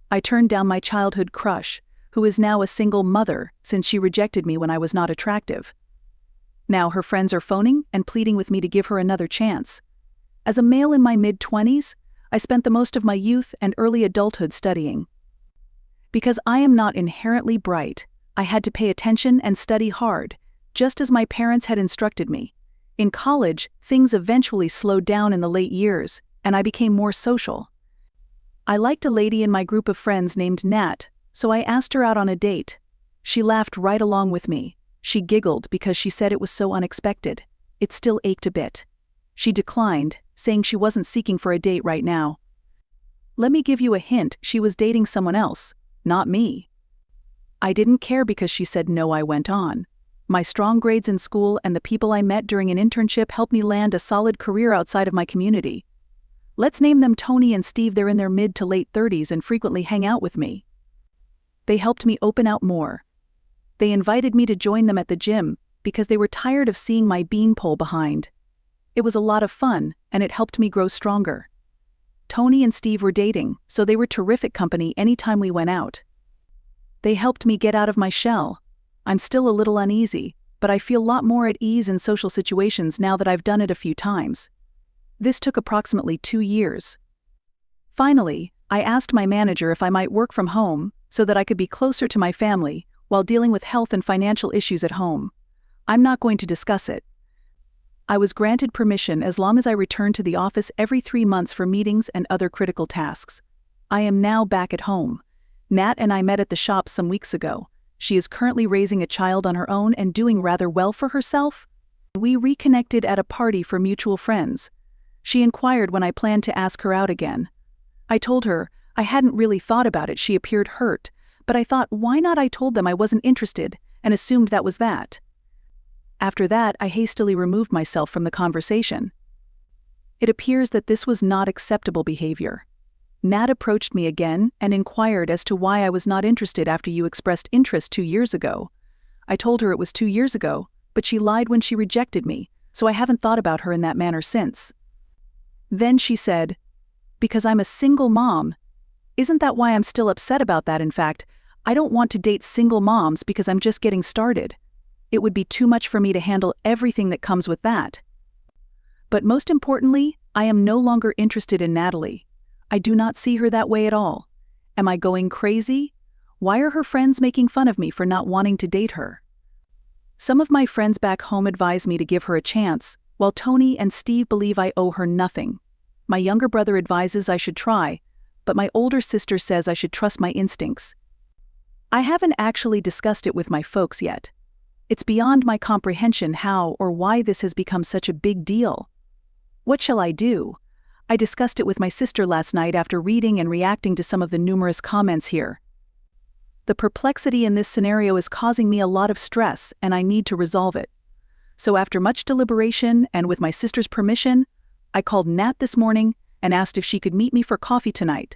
I turned down my childhood crush, who is now a single mother since she rejected me when I was not attractive. Now her friends are phoning and pleading with me to give her another chance. As a male in my mid-20s, I spent the most of my youth and early adulthood studying. Because I am not inherently bright, I had to pay attention and study hard, just as my parents had instructed me. In college, things eventually slowed down in the late years, and I became more social. I liked a lady in my group of friends named Nat, so I asked her out on a date. She laughed right along with me. She giggled because she said it was so unexpected. It still ached a bit. She declined, saying she wasn't seeking for a date right now. Let me give you a hint, she was dating someone else, not me. I didn't care because she said no. I went on. My strong grades in school and the people I met during an internship helped me land a solid career outside of my community. Let's name them Tony and Steve. They're in their mid to late 30s and frequently hang out with me. They helped me open out more. They invited me to join them at the gym because they were tired of seeing my beanpole behind. It was a lot of fun, and it helped me grow stronger. Tony and Steve were dating, so they were terrific company anytime we went out. They helped me get out of my shell. I'm still a little uneasy, but I feel a lot more at ease in social situations now that I've done it a few times. This took approximately 2 years. Finally, I asked my manager if I might work from home so that I could be closer to my family while dealing with health and financial issues at home. I'm not going to discuss it. I was granted permission as long as I returned to the office every 3 months for meetings and other critical tasks. I am now back at home. Nat and I met at the shop some weeks ago. She is currently raising a child on her own and doing rather well for herself. We reconnected at a party for mutual friends. She inquired when I planned to ask her out again. I told her I hadn't really thought about it. She appeared hurt, but I thought, why not? I told them I wasn't interested and assumed that was that. After that, I hastily removed myself from the conversation. It appears that this was not acceptable behavior. Nat approached me again and inquired as to why I was not interested after you expressed interest 2 years ago. I told her it was 2 years ago, but she lied when she rejected me, so I haven't thought about her in that manner since. Then she said, because I'm a single mom. Isn't that why I'm still upset about that? In fact, I don't want to date single moms because I'm just getting started. It would be too much for me to handle everything that comes with that. But most importantly, I am no longer interested in Natalie. I do not see her that way at all. Am I going crazy? Why are her friends making fun of me for not wanting to date her? Some of my friends back home advise me to give her a chance, while Tony and Steve believe I owe her nothing. My younger brother advises I should try, but my older sister says I should trust my instincts. I haven't actually discussed it with my folks yet. It's beyond my comprehension how or why this has become such a big deal. What shall I do? I discussed it with my sister last night after reading and reacting to some of the numerous comments here. The perplexity in this scenario is causing me a lot of stress, and I need to resolve it. So after much deliberation and with my sister's permission, I called Nat this morning and asked if she could meet me for coffee tonight.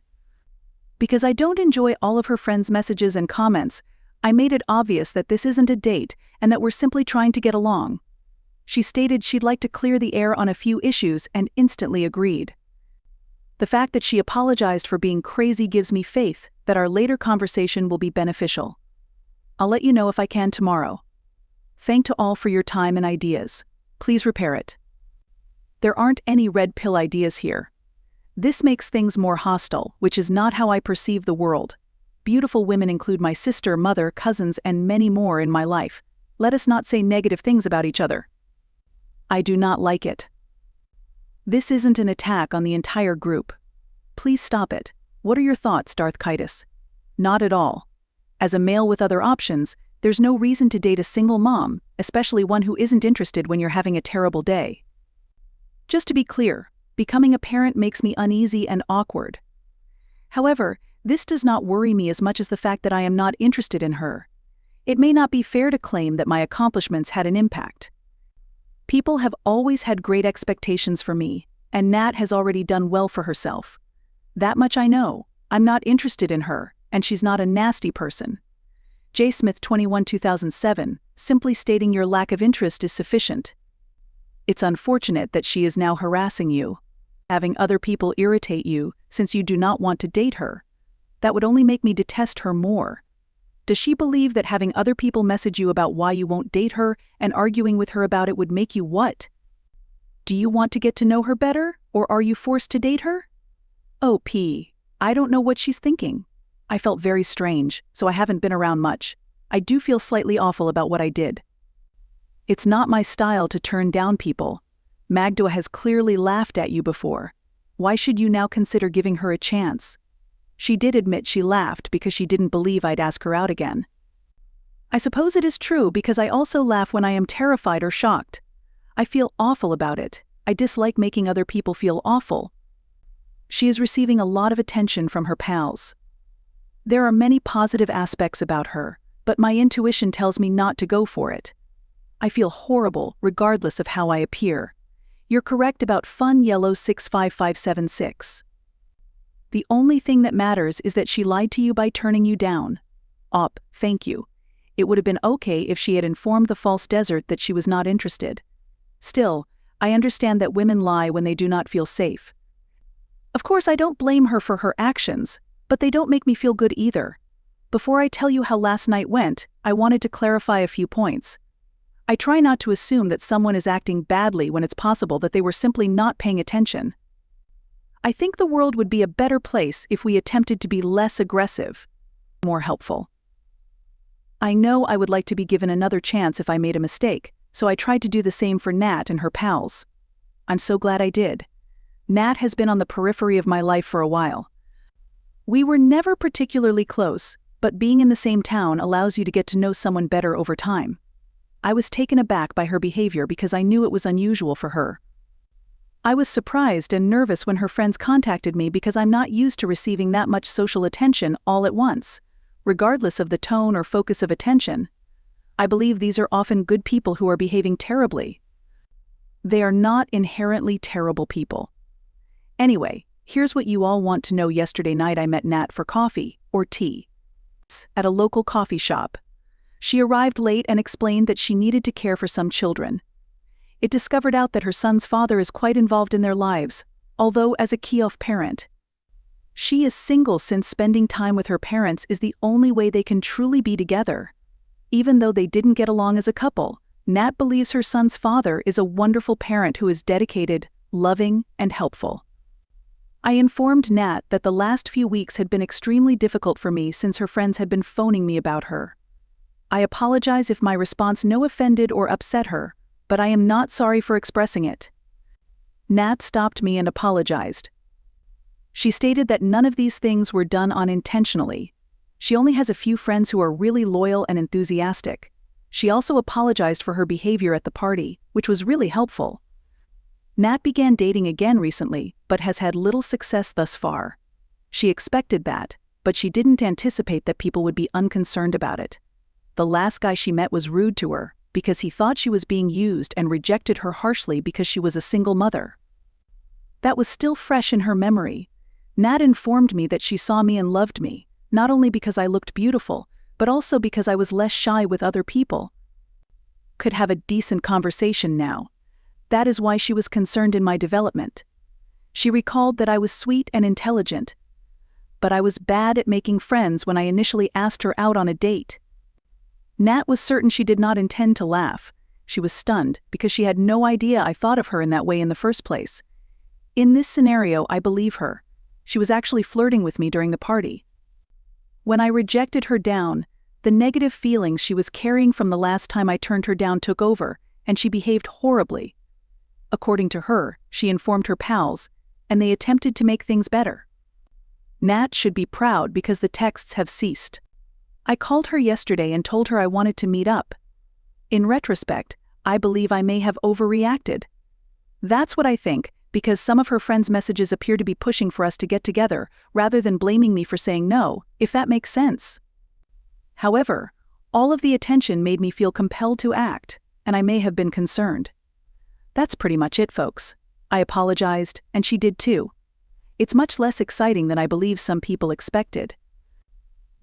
Because I don't enjoy all of her friends' messages and comments, I made it obvious that this isn't a date and that we're simply trying to get along. She stated she'd like to clear the air on a few issues and instantly agreed. The fact that she apologized for being crazy gives me faith that our later conversation will be beneficial. I'll let you know if I can tomorrow. Thank to all for your time and ideas. Please repair it. There aren't any red pill ideas here. This makes things more hostile, which is not how I perceive the world. Beautiful women include my sister, mother, cousins, and many more in my life. Let us not say negative things about each other. I do not like it. This isn't an attack on the entire group. Please stop it. What are your thoughts, Darth Kitus? Not at all. As a male with other options, there's no reason to date a single mom, especially one who isn't interested when you're having a terrible day. Just to be clear, becoming a parent makes me uneasy and awkward. However, this does not worry me as much as the fact that I am not interested in her. It may not be fair to claim that my accomplishments had an impact. People have always had great expectations for me, and Nat has already done well for herself. That much I know. I'm not interested in her, and she's not a nasty person. J. Smith 21 2007, simply stating your lack of interest is sufficient. It's unfortunate that she is now harassing you, having other people irritate you since you do not want to date her. That would only make me detest her more. Does she believe that having other people message you about why you won't date her and arguing with her about it would make you what? Do you want to get to know her better, or are you forced to date her? Oh, I don't know what she's thinking. I felt very strange, so I haven't been around much. I do feel slightly awful about what I did. It's not my style to turn down people. Magda has clearly laughed at you before. Why should you now consider giving her a chance? She did admit she laughed because she didn't believe I'd ask her out again. I suppose it is true because I also laugh when I am terrified or shocked. I feel awful about it. I dislike making other people feel awful. She is receiving a lot of attention from her pals. There are many positive aspects about her, but my intuition tells me not to go for it. I feel horrible regardless of how I appear. You're correct about fun yellow 65576. The only thing that matters is that she lied to you by turning you down. Thank you. It would have been okay if she had informed the false desert that she was not interested. Still, I understand that women lie when they do not feel safe. Of course, I don't blame her for her actions, but they don't make me feel good either. Before I tell you how last night went, I wanted to clarify a few points. I try not to assume that someone is acting badly when it's possible that they were simply not paying attention. I think the world would be a better place if we attempted to be less aggressive, more helpful. I know I would like to be given another chance if I made a mistake, so I tried to do the same for Nat and her pals. I'm so glad I did. Nat has been on the periphery of my life for a while. We were never particularly close, but being in the same town allows you to get to know someone better over time. I was taken aback by her behavior because I knew it was unusual for her. I was surprised and nervous when her friends contacted me because I'm not used to receiving that much social attention all at once, regardless of the tone or focus of attention. I believe these are often good people who are behaving terribly. They are not inherently terrible people. Anyway, here's what you all want to know. Yesterday night I met Nat for coffee, or tea, at a local coffee shop. She arrived late and explained that she needed to care for some children. It discovered out that her son's father is quite involved in their lives, although as a key-off parent. She is single since spending time with her parents is the only way they can truly be together. Even though they didn't get along as a couple, Nat believes her son's father is a wonderful parent who is dedicated, loving, and helpful. I informed Nat that the last few weeks had been extremely difficult for me since her friends had been phoning me about her. I apologize if my response offended or upset her, but I am not sorry for expressing it. Nat stopped me and apologized. She stated that none of these things were done unintentionally. She only has a few friends who are really loyal and enthusiastic. She also apologized for her behavior at the party, which was really helpful. Nat began dating again recently, but has had little success thus far. She expected that, but she didn't anticipate that people would be unconcerned about it. The last guy she met was rude to her, because he thought she was being used and rejected her harshly because she was a single mother. That was still fresh in her memory. Nat informed me that she saw me and loved me, not only because I looked beautiful, but also because I was less shy with other people. Could have a decent conversation now. That is why she was concerned in my development. She recalled that I was sweet and intelligent, but I was bad at making friends when I initially asked her out on a date. Nat was certain she did not intend to laugh. She was stunned because she had no idea I thought of her in that way in the first place. In this scenario, I believe her. She was actually flirting with me during the party. When I rejected her down, the negative feelings she was carrying from the last time I turned her down took over, and she behaved horribly. According to her, she informed her pals, and they attempted to make things better. Nat should be proud because the texts have ceased. I called her yesterday and told her I wanted to meet up. In retrospect, I believe I may have overreacted. That's what I think, because some of her friends' messages appear to be pushing for us to get together, rather than blaming me for saying no, if that makes sense. However, all of the attention made me feel compelled to act, and I may have been concerned. That's pretty much it, folks. I apologized, and she did too. It's much less exciting than I believe some people expected.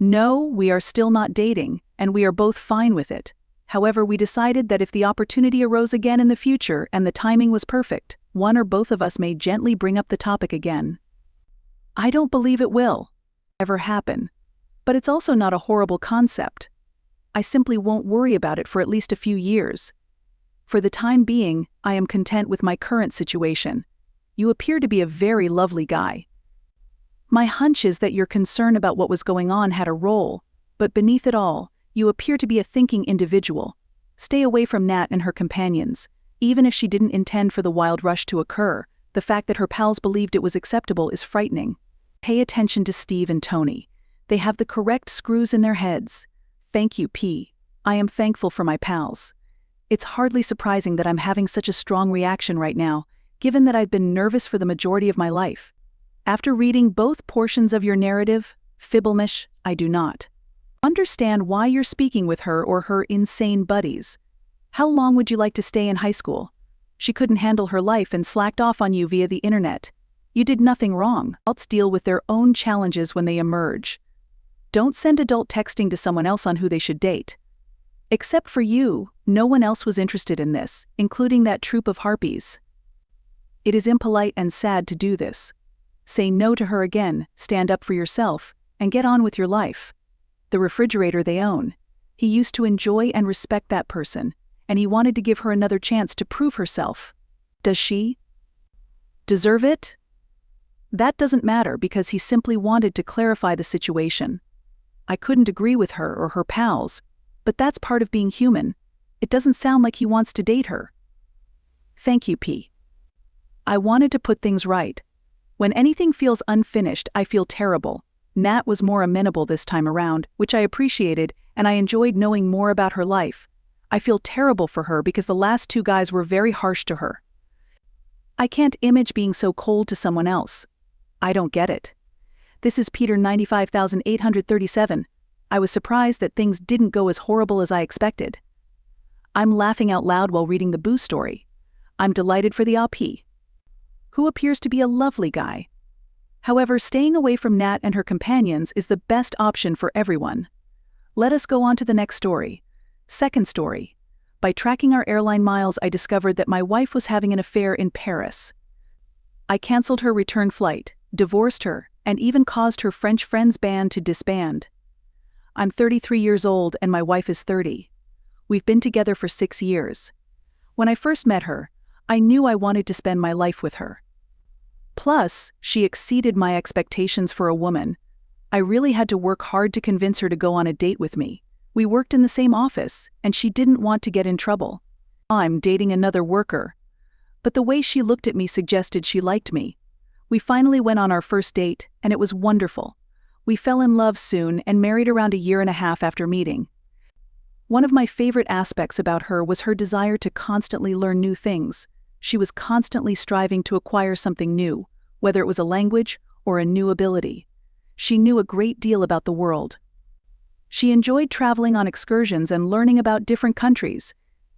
No, we are still not dating, and we are both fine with it. However, we decided that if the opportunity arose again in the future and the timing was perfect, one or both of us may gently bring up the topic again. I don't believe it will. ever happen. But it's also not a horrible concept. I simply won't worry about it for at least a few years. For the time being, I am content with my current situation. You appear to be a very lovely guy. My hunch is that your concern about what was going on had a role, but beneath it all, you appear to be a thinking individual. Stay away from Nat and her companions. Even if she didn't intend for the wild rush to occur, the fact that her pals believed it was acceptable is frightening. Pay attention to Steve and Tony. They have the correct screws in their heads. Thank you, P. I am thankful for my pals. It's hardly surprising that I'm having such a strong reaction right now, given that I've been nervous for the majority of my life. After reading both portions of your narrative, Fibblemish, I do not understand why you're speaking with her or her insane buddies. How long would you like to stay in high school? She couldn't handle her life and slacked off on you via the internet. You did nothing wrong. Adults deal with their own challenges when they emerge. Don't send adult texting to someone else on who they should date. Except for you, no one else was interested in this, including that troop of harpies. It is impolite and sad to do this. Say no to her again, stand up for yourself, and get on with your life. The refrigerator they own. He used to enjoy and respect that person, and he wanted to give her another chance to prove herself. Does she deserve it? That doesn't matter because he simply wanted to clarify the situation. I couldn't agree with her or her pals, but that's part of being human. It doesn't sound like he wants to date her. Thank you, P. I wanted to put things right. When anything feels unfinished, I feel terrible. Nat was more amenable this time around, which I appreciated, and I enjoyed knowing more about her life. I feel terrible for her because the last two guys were very harsh to her. I can't imagine being so cold to someone else. I don't get it. This is Peter 95,837. I was surprised that things didn't go as horrible as I expected. I'm laughing out loud while reading the Boo story. I'm delighted for the AP, who appears to be a lovely guy. However, staying away from Nat and her companions is the best option for everyone. Let us go on to the next story. Second story. By tracking our airline miles, I discovered that my wife was having an affair in Paris. I canceled her return flight, divorced her, and even caused her French friends band to disband. I'm 33 years old and my wife is 30. We've been together for 6 years. When I first met her, I knew I wanted to spend my life with her. Plus, she exceeded my expectations for a woman. I really had to work hard to convince her to go on a date with me. We worked in the same office, and she didn't want to get in trouble. I'm dating another worker. But the way she looked at me suggested she liked me. We finally went on our first date, and it was wonderful. We fell in love soon and married around 1.5 years after meeting. One of my favorite aspects about her was her desire to constantly learn new things. She was constantly striving to acquire something new, whether it was a language or a new ability. She knew a great deal about the world. She enjoyed traveling on excursions and learning about different countries.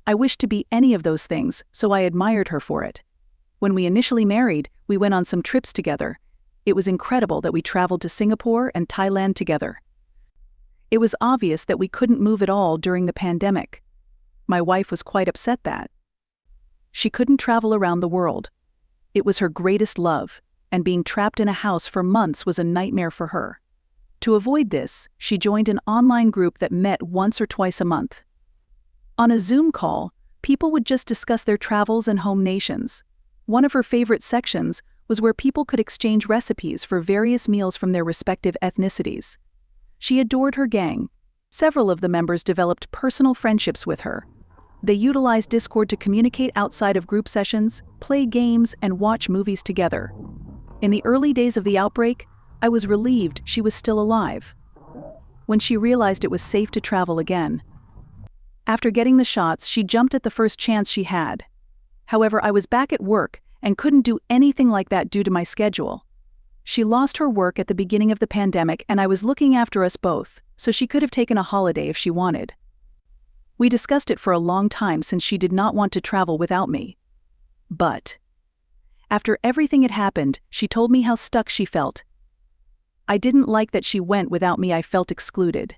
I wished to be any of those things, so I admired her for it. When we initially married, we went on some trips together. It was incredible that we traveled to Singapore and Thailand together. It was obvious that we couldn't move at all during the pandemic. My wife was quite upset that she couldn't travel around the world. It was her greatest love, and being trapped in a house for months was a nightmare for her. To avoid this, she joined an online group that met once or twice a month. On a Zoom call, people would just discuss their travels and home nations. One of her favorite sections was where people could exchange recipes for various meals from their respective ethnicities. She adored her gang. Several of the members developed personal friendships with her. They utilized Discord to communicate outside of group sessions, play games, and watch movies together. In the early days of the outbreak, I was relieved she was still alive. When she realized it was safe to travel again. After getting the shots, she jumped at the first chance she had. However, I was back at work and couldn't do anything like that due to my schedule. She lost her work at the beginning of the pandemic and I was looking after us both, so she could have taken a holiday if she wanted. We discussed it for a long time since she did not want to travel without me. But after everything had happened, she told me how stuck she felt. I didn't like that she went without me. I felt excluded.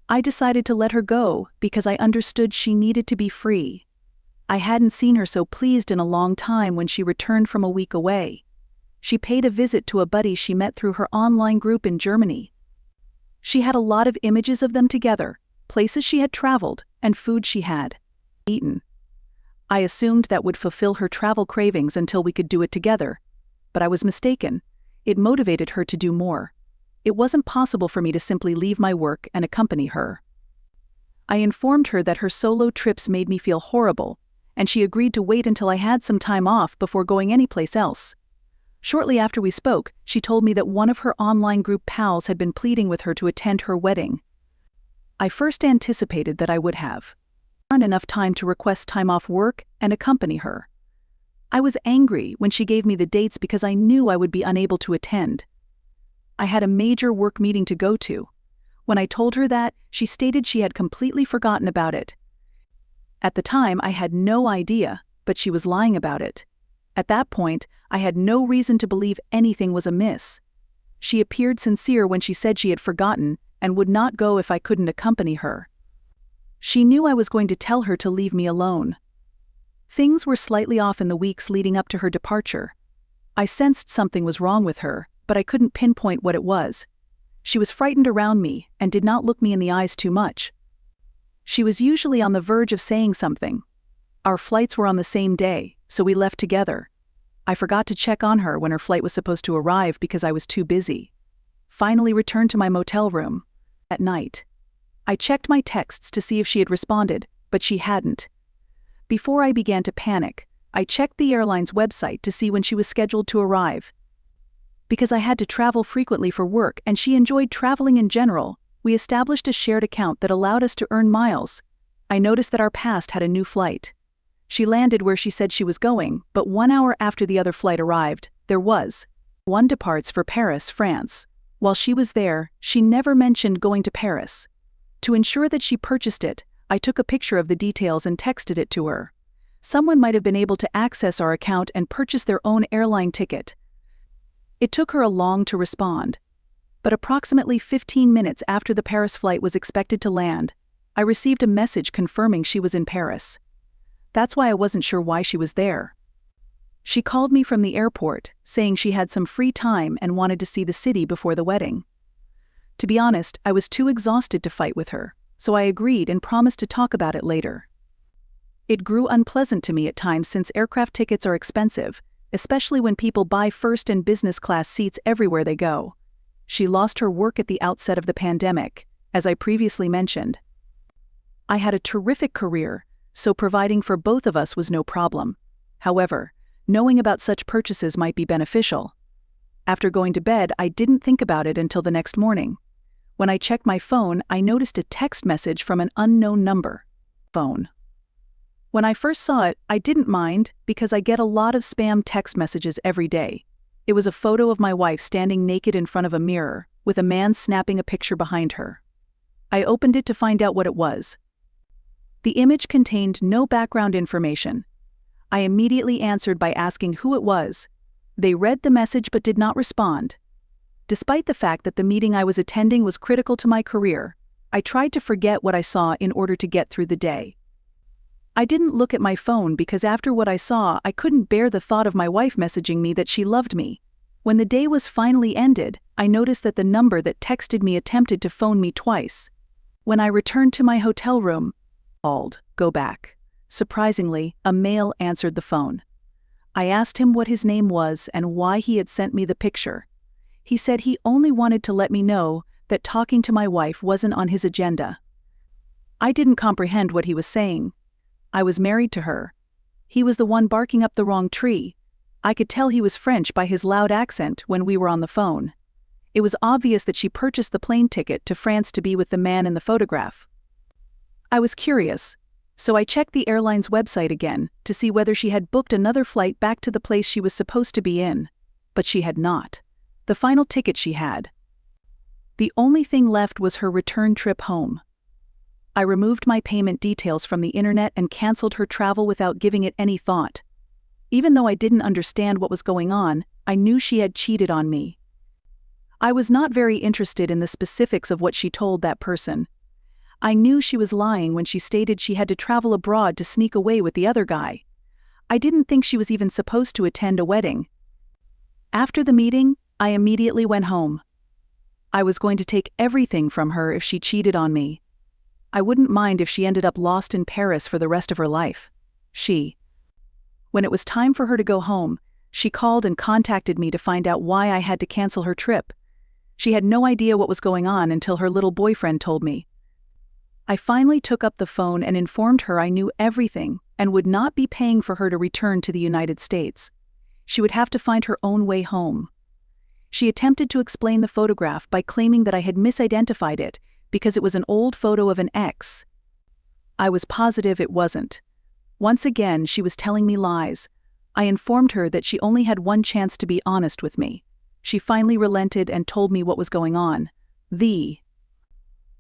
I decided to let her go because I understood she needed to be free. I hadn't seen her so pleased in a long time when she returned from a week away. she paid a visit to a buddy she met through her online group in Germany. She had a lot of images of them together, places she had traveled, and food she had eaten. I assumed that would fulfill her travel cravings until we could do it together, but I was mistaken. It motivated her to do more. It wasn't possible for me to simply leave my work and accompany her. I informed her that her solo trips made me feel horrible, and she agreed to wait until I had some time off before going anyplace else. Shortly after we spoke, she told me that one of her online group pals had been pleading with her to attend her wedding. I first anticipated that I would have enough time to request time off work and accompany her. I was angry when she gave me the dates because I knew I would be unable to attend. I had a major work meeting to go to. When I told her that, she stated she had completely forgotten about it. At the time, I had no idea, but she was lying about it. At that point, I had no reason to believe anything was amiss. She appeared sincere when she said she had forgotten and would not go if I couldn't accompany her. She knew I was going to tell her to leave me alone. Things were slightly off in the weeks leading up to her departure. I sensed something was wrong with her, but I couldn't pinpoint what it was. She was frightened around me and did not look me in the eyes too much. She was usually on the verge of saying something. Our flights were on the same day, so we left together. I forgot to check on her when her flight was supposed to arrive because I was too busy. Finally returned to my motel room. At night, I checked my texts to see if she had responded, but she hadn't. Before I began to panic, I checked the airline's website to see when she was scheduled to arrive. Because I had to travel frequently for work and she enjoyed traveling in general, we established a shared account that allowed us to earn miles. I noticed that our past had a new flight. She landed where she said she was going, but 1 hour after the other flight arrived, there was one departs for Paris, France. While she was there, she never mentioned going to Paris. To ensure that she purchased it, I took a picture of the details and texted it to her. Someone might have been able to access our account and purchase their own airline ticket. It took her a long to respond. But approximately 15 minutes after the Paris flight was expected to land, I received a message confirming she was in Paris. That's why I wasn't sure why she was there. She called me from the airport, saying she had some free time and wanted to see the city before the wedding. To be honest, I was too exhausted to fight with her, so I agreed and promised to talk about it later. It grew unpleasant to me at times since aircraft tickets are expensive, especially when people buy first and business class seats everywhere they go. She lost her work at the outset of the pandemic, as I previously mentioned. I had a terrific career, so providing for both of us was no problem. However, knowing about such purchases might be beneficial. After going to bed, I didn't think about it until the next morning. When I checked my phone, I noticed a text message from an unknown number. Phone. When I first saw it, I didn't mind because I get a lot of spam text messages every day. It was a photo of my wife standing naked in front of a mirror, with a man snapping a picture behind her. I opened it to find out what it was. The image contained no background information. I immediately answered by asking who it was. They read the message but did not respond. Despite the fact that the meeting I was attending was critical to my career, I tried to forget what I saw in order to get through the day. I didn't look at my phone because after what I saw, I couldn't bear the thought of my wife messaging me that she loved me. When the day was finally ended, I noticed that the number that texted me attempted to phone me twice. When I returned to my hotel room, called, go back. Surprisingly, a male answered the phone. I asked him what his name was and why he had sent me the picture. He said he only wanted to let me know that talking to my wife wasn't on his agenda. I didn't comprehend what he was saying. I was married to her. He was the one barking up the wrong tree. I could tell he was French by his loud accent when we were on the phone. It was obvious that she purchased the plane ticket to France to be with the man in the photograph. I was curious, so I checked the airline's website again to see whether she had booked another flight back to the place she was supposed to be in, but she had not. The final ticket she had. The only thing left was her return trip home. I removed my payment details from the internet and canceled her travel without giving it any thought. Even though I didn't understand what was going on, I knew she had cheated on me. I was not very interested in the specifics of what she told that person. I knew she was lying when she stated she had to travel abroad to sneak away with the other guy. I didn't think she was even supposed to attend a wedding. After the meeting, I immediately went home. I was going to take everything from her if she cheated on me. I wouldn't mind if she ended up lost in Paris for the rest of her life. When it was time for her to go home, she called and contacted me to find out why I had to cancel her trip. She had no idea what was going on until her little boyfriend told me. I finally took up the phone and informed her I knew everything and would not be paying for her to return to the United States. She would have to find her own way home. She attempted to explain the photograph by claiming that I had misidentified it because it was an old photo of an ex. I was positive it wasn't. Once again, she was telling me lies. I informed her that she only had one chance to be honest with me. She finally relented and told me what was going on.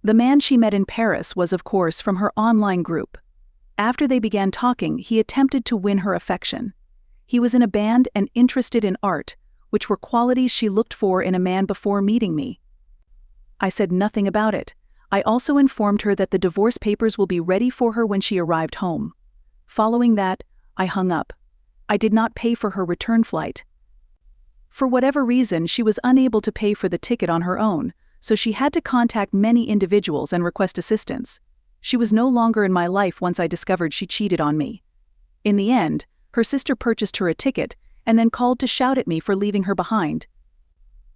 The man she met in Paris was, of course, from her online group. After they began talking, he attempted to win her affection. He was in a band and interested in art, which were qualities she looked for in a man before meeting me. I said nothing about it. I also informed her that the divorce papers will be ready for her when she arrived home. Following that, I hung up. I did not pay for her return flight. For whatever reason, she was unable to pay for the ticket on her own, so she had to contact many individuals and request assistance. She was no longer in my life once I discovered she cheated on me. In the end, her sister purchased her a ticket and then called to shout at me for leaving her behind.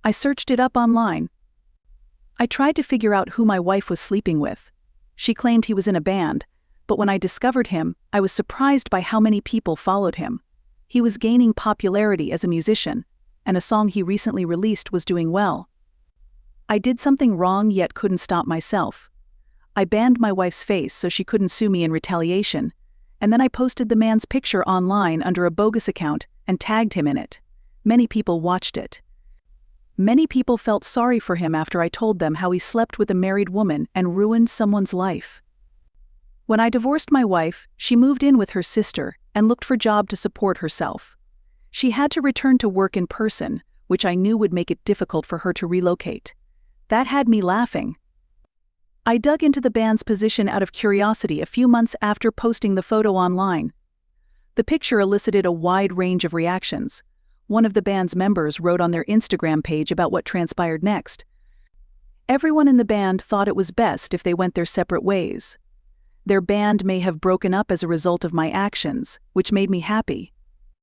I searched it up online. I tried to figure out who my wife was sleeping with. She claimed he was in a band, but when I discovered him, I was surprised by how many people followed him. He was gaining popularity as a musician, and a song he recently released was doing well. I did something wrong yet couldn't stop myself. I banned my wife's face so she couldn't sue me in retaliation, and then I posted the man's picture online under a bogus account and tagged him in it. Many people watched it. Many people felt sorry for him after I told them how he slept with a married woman and ruined someone's life. When I divorced my wife, she moved in with her sister and looked for a job to support herself. She had to return to work in person, which I knew would make it difficult for her to relocate. That had me laughing. I dug into the band's position out of curiosity a few months after posting the photo online. The picture elicited a wide range of reactions. One of the band's members wrote on their Instagram page about what transpired next. Everyone in the band thought it was best if they went their separate ways. Their band may have broken up as a result of my actions, which made me happy.